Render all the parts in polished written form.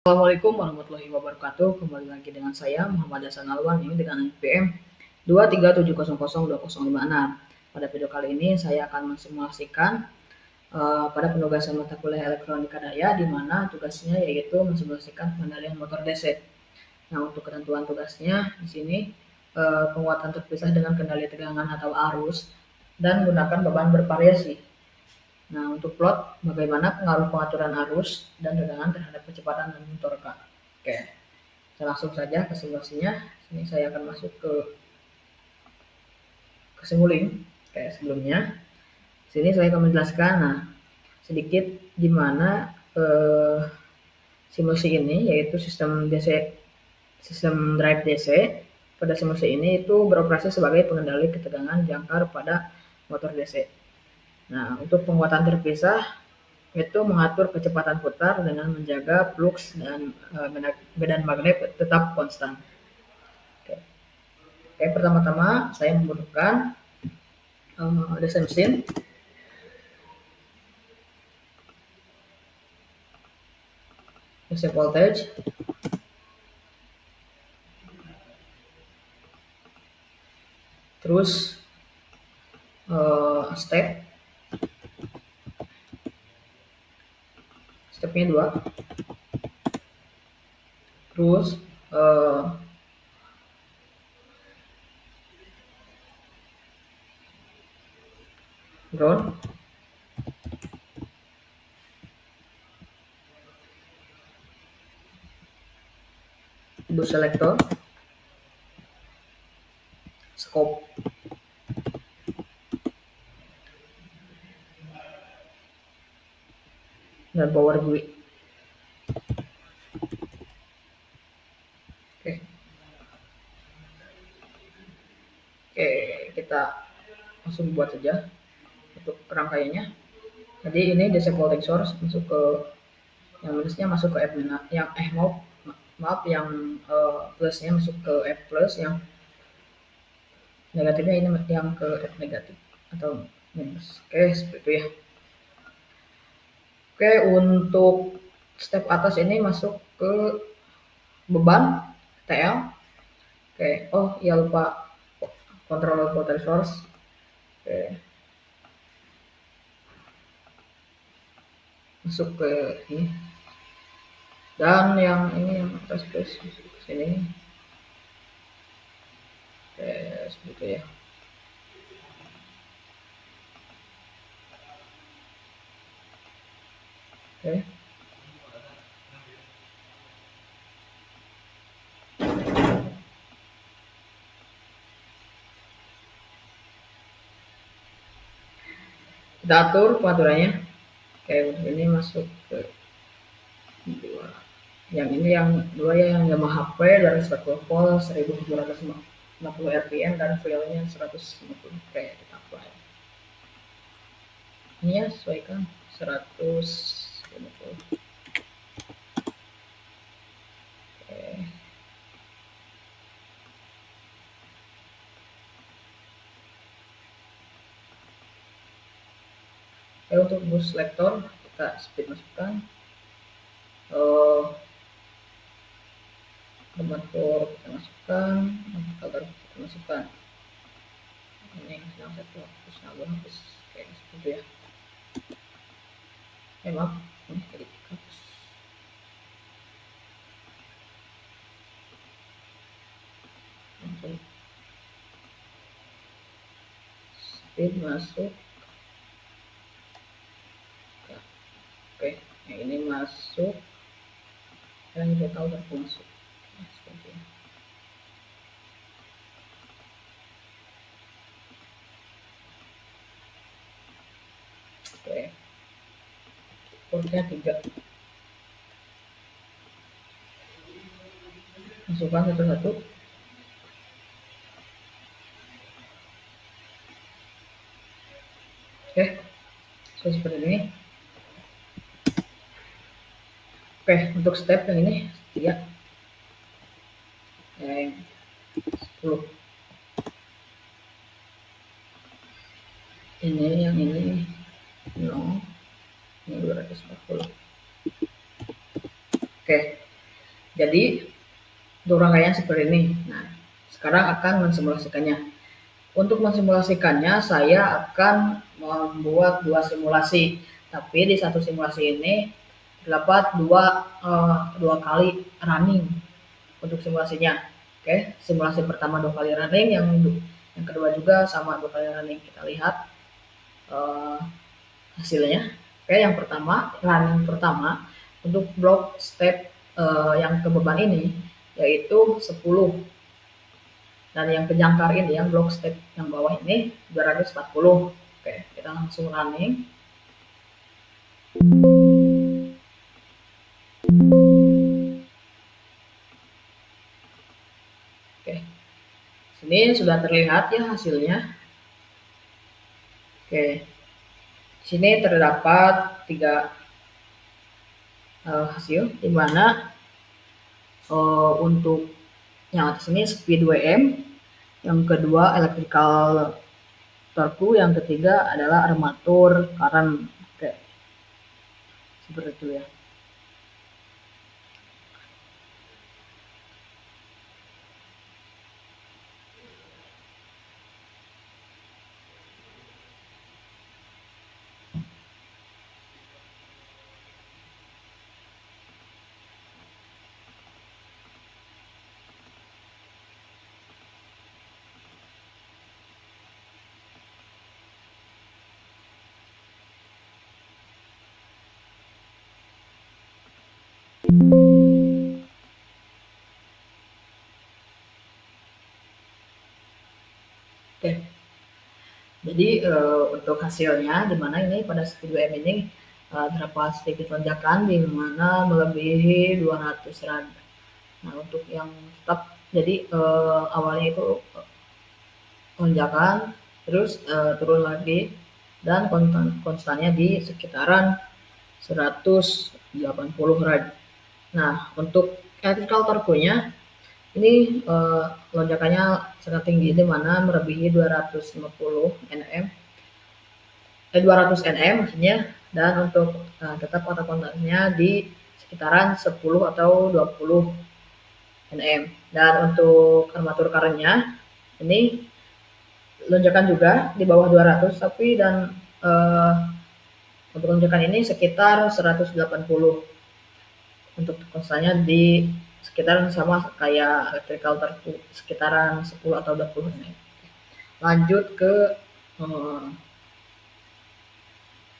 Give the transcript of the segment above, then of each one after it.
Assalamualaikum warahmatullahi wabarakatuh. Kembali lagi dengan saya Muhammad Hasan Alwan ini dengan NPM 237002056. Pada video kali ini saya akan mensimulasikan pada penugasan mata kuliah elektronika daya, di mana tugasnya yaitu mensimulasikan pengendalian motor DC. Nah, untuk ketentuan tugasnya di sini penguatan terpisah dengan kendali tegangan atau arus dan gunakan beban bervariasi. Nah, untuk plot, bagaimana pengaruh pengaturan arus dan tegangan terhadap kecepatan dan motor K. Oke, kita langsung saja ke simulasinya. Sini saya akan masuk ke simuling kayak sebelumnya. Sini saya akan menjelaskan, sedikit di mana simulasi ini, yaitu sistem DC, sistem drive DC. Pada simulasi ini itu beroperasi sebagai pengendali ketegangan jangkar pada motor DC. Nah, untuk penguatan terpisah itu mengatur kecepatan putar dengan menjaga flux dan medan magnet tetap konstan. Oke, pertama-tama saya membutuhkan DC mesin, DC voltage, terus stepnya 2, terus ground, bus selector, scope, dan power GUI. Oke, kita langsung buat saja untuk rangkaiannya. Jadi ini DC voltage source masuk ke yang minusnya masuk ke F yang maaf yang plusnya masuk ke F plus, yang negatifnya ini yang ke F negatif atau minus. Oke, seperti itu ya. Oke, untuk step atas ini masuk ke beban TL. Oke, oh ya lupa control voltage source. Oke, masuk ke ini, dan yang ini yang atas plus masuk ke sini. Oke, seperti ya. Oke, kita atur pengaturannya. Oke, untuk ini masuk ke 2. Yang ini yang 2 ya, yang Yamaha HP dari 120 volt 1750 rpm dan filenya 150. Oke, kita apply. Ini ya, sesuaikan 150. Oke. Oke, untuk bus selector kita speed masukkan, motor kita masukkan, color kita masukkan. Ini sedang satu hapus, hapus kayak seperti ya. Maaf, ini tadi hapus. Langsung speed masuk. Oke, yang ini masuk, dan kita tahu berapa masuk. Nah, seperti ini. Oke, portnya 3. Masukkan satu-satu. Oke, seperti ini. Oke, untuk step yang ini 3, yang 10. Ini yang ini 0, ini 240. Oke, Jadi untuk rangkaian seperti ini. Nah, sekarang akan mensimulasikannya. Untuk mensimulasikannya, saya akan membuat dua simulasi. Tapi di satu simulasi ini terdapat dua kali running untuk simulasinya. Oke, simulasi pertama 2 kali running, yang kedua juga sama 2 kali running. Kita lihat uh, hasilnya. Oke, yang pertama running pertama untuk blok step yang ke beban ini yaitu 10, dan yang ke jangkar ini yang blok step yang bawah ini 240. Oke, kita langsung running. Oke, sini sudah terlihat ya hasilnya. Oke, sini terdapat 3 hasil, di mana untuk yang atas ini speed WM, yang kedua electrical torque, yang ketiga adalah armatur current. Oke, seperti itu ya. Oke, jadi untuk hasilnya di mana ini pada speed WM ini terdapat sedikit lonjakan di mana melebihi 200 rad. Nah, untuk yang tetap, jadi awalnya itu lonjakan, terus turun lagi, dan konstannya di sekitaran 180 rad. Nah, untuk electrical torque-nya ini lonjakannya sangat tinggi, di mana melebihi 250 Nm, 200 Nm maksudnya, dan untuk tetap otot kontaknya di sekitaran 10 atau 20 Nm. Dan untuk armatur current-nya ini lonjakan juga di bawah 200, tapi dan untuk lonjakan ini sekitar 180. Untuk konstannya di sekitaran sama kayak electrical torque, sekitaran 10 atau 20 Nm. Lanjut ke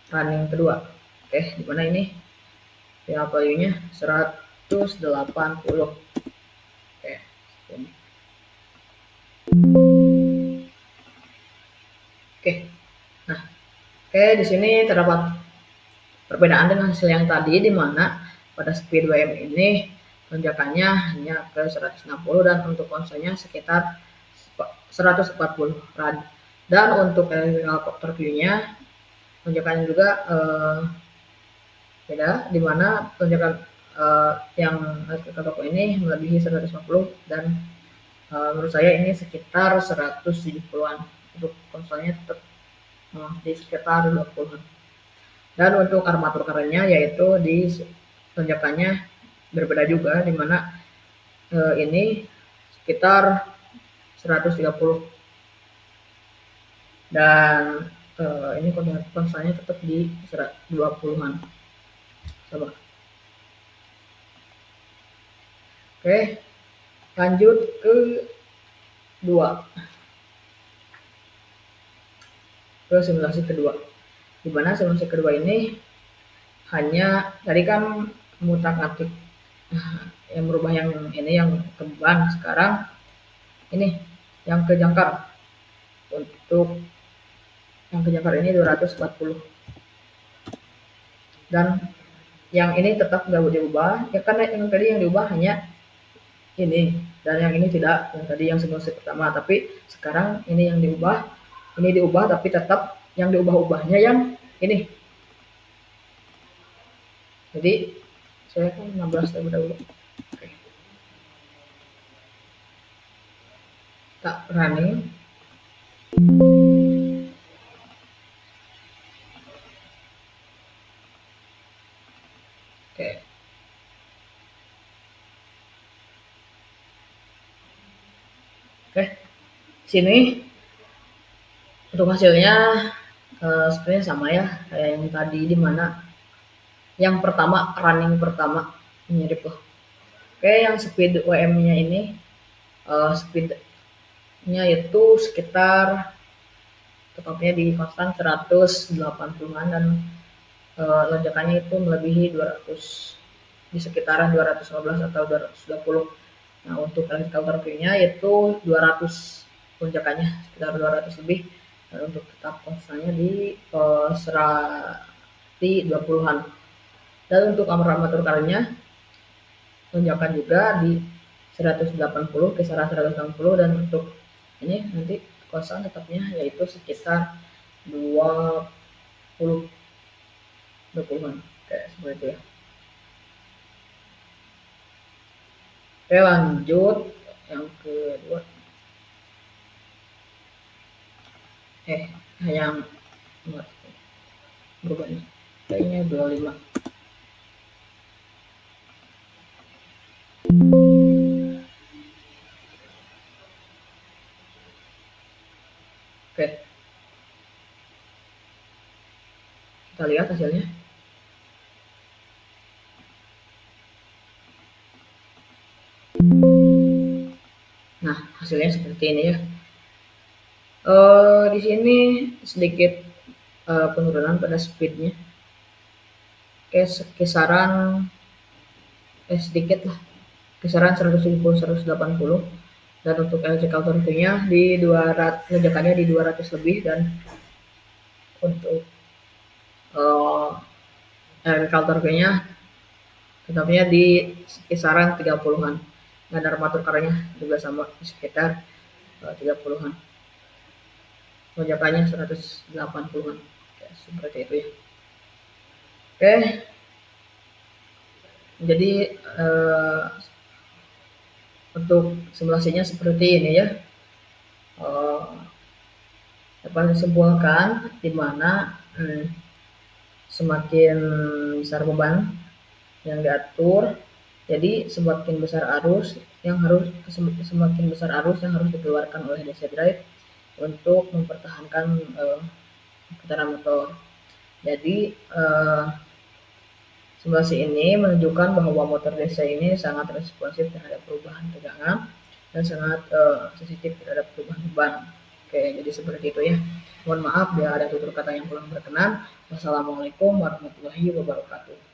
running kedua. Oke, di mana ini ya value-nya 180. Oke, ini. Oke. Nah, oke, di sini terdapat perbedaan dengan hasil yang tadi, di mana pada speed WM ini lonjakannya hanya ke 160 dan untuk konstannya sekitar 140 rad. Dan untuk electrical torque-nya lonjakannya juga beda, di mana lonjakan yang electrical torque ini melebihi 150, dan menurut saya ini sekitar 170-an. Untuk konsolnya tetap di sekitar 20-an. Dan untuk armatur current-nya yaitu di lonjakannya berbeda juga, di mana ini sekitar 130, dan ini konstannya tetap di 20-an. Coba. Oke, lanjut ke simulasi kedua, di mana simulasi kedua ini hanya tadi kan ngutak-ngatik yang merubah yang ini yang ke beban, sekarang ini yang ke jangkar. Untuk yang ke jangkar ini 240, dan yang ini tetap nggak diubah ya, karena yang tadi yang diubah hanya ini, dan yang ini tidak, yang tadi yang simulasi pertama. Tapi sekarang ini yang diubah, ini diubah, tapi tetap yang diubah-ubahnya yang ini. Jadi saya kan 16 terlebih dahulu. Oke. Tak running. Oke. Oke, sini untuk hasilnya sebenarnya sama ya kayak yang tadi, di mana yang pertama running pertama mirip lah. Oke, yang speed WM-nya ini speed-nya itu sekitar tetapnya di konstan 180-an dan lonjakannya itu melebihi 200, di sekitaran 215 atau 220. Nah, untuk electrical torque-nya itu 200 lonjakannya, sekitar 200 lebih. Dan untuk tetap konstannya di di 20-an. Dan untuk armatur current-nya lonjakan juga di 180, kisaran 180, dan untuk ini nanti konstan tetapnya yaitu sekitar 20 20-an kayak seperti itu ya. Oke, lanjut yang kedua. Yang berubah nih. Kayaknya 25. Oke, kita lihat hasilnya. Nah, hasilnya seperti ini ya. Di sini sedikit penurunan pada speednya. Oke, kisaran sedikit lah, kisaran 170-180. Dan untuk electrical torque-nya di 200, lonjakannya di 200 lebih, dan untuk electrical torque-nya tetapnya di kisaran 30-an. Dan armatur current-nya juga sama di sekitar 30-an. Lonjakannya 180-an. Seperti itu ya. Oke. Jadi untuk simulasinya seperti ini ya. Dapat disimpulkan di mana semakin besar beban yang diatur, jadi semakin besar arus yang harus dikeluarkan oleh DC drive untuk mempertahankan putaran motor. Jadi simulasi ini menunjukkan bahwa motor DC ini sangat responsif terhadap perubahan tegangan dan sangat sensitif terhadap perubahan beban. Oke, jadi seperti itu ya. Mohon maaf bila ada tutur kata yang kurang berkenan. Wassalamualaikum warahmatullahi wabarakatuh.